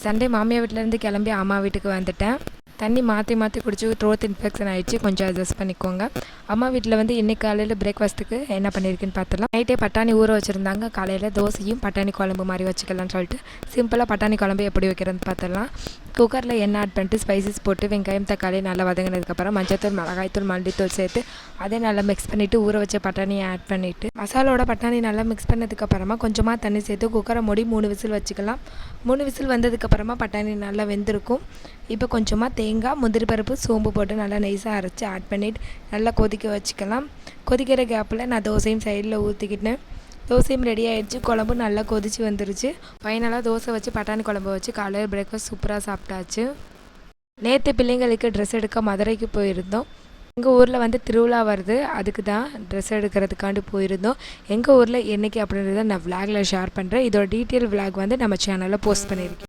Sunday மாமியார் வீட்டிலேருந்து கிளம்பி அம்மா வீட்டுக்கு வந்துட்டேன். தண்ணி மாற்றி மாற்றி குடிச்சு த்ரோட் இன்ஃபெக்ஷன் ஆகிடுச்சு, கொஞ்சம் அட்ஜஸ்ட் பண்ணிக்கோங்க. அம்மா வீட்டில் வந்து இன்றைக்கி காலையில் பிரேக்ஃபாஸ்ட்டுக்கு என்ன பண்ணியிருக்குன்னு பார்த்துலாம். நைட்டே பட்டாணி ஊற வச்சுருந்தாங்க. காலையில் தோசையும் பட்டாணி குழம்பு மாதிரி வச்சுக்கலாம்னு சொல்லிட்டு சிம்பிளாக பட்டாணி குழம்பு எப்படி வைக்கிறதுன்னு பார்த்துடலாம். குக்கரில் எண்ணெய் ஆட் பண்ணிட்டு ஸ்பைசஸ் போட்டு வெங்காயம் தக்காளி நல்லா வதங்கினதுக்கப்புறம் மஞ்சத்தூள் மிளகாய்த்தூள் மல்லித்தூள் சேர்த்து அதே நல்லா மிக்ஸ் பண்ணிவிட்டு ஊற வச்ச பட்டாணியை ஆட் பண்ணிவிட்டு மசாலோட பட்டாணி நல்லா மிக்ஸ் பண்ணதுக்கப்புறமா கொஞ்சமாக தண்ணி சேர்த்து குக்கரை மூடி 3 விசில் வச்சுக்கலாம். 3 விசில் வந்ததுக்கப்புறமா பட்டாணி நல்லா வெந்திருக்கும். இப்போ கொஞ்சமாக தேங்காய் முந்திரி பருப்பு சோம்பு போட்டு நல்லா நைஸாக அரைச்சி ஆட் பண்ணிவிட்டு நல்லா கொதிக்க வச்சுக்கலாம். கொதிக்கிற கேப்பில் நான் தோசையும் சைடில் ஊற்றிக்கிட்டேன். தோசையும் ரெடி ஆகிடுச்சு. குழம்பு நல்லா கொதிச்சு வந்துருச்சு. ஃபைனலாக தோசை வச்சு பட்டாணி குழம்பு வச்சு காலையில் பிரேக்ஃபாஸ்ட் சூப்பராக சாப்பிட்டாச்சு. நேற்று பிள்ளைங்களுக்கு ட்ரெஸ் எடுக்க மதுரைக்கு போயிருந்தோம். எங்கள் ஊரில் வந்து திருவிழா வருது, அதுக்கு தான் ட்ரெஸ் எடுக்கிறதுக்காண்டி போயிருந்தோம். எங்கள் ஊரில் என்றைக்கு அப்படின்றத நான் விளாகில் ஷேர் பண்ணுறேன். இதோட டீட்டெயில் விளாக் வந்து நம்ம சேனலில் போஸ்ட் பண்ணியிருக்கேன்.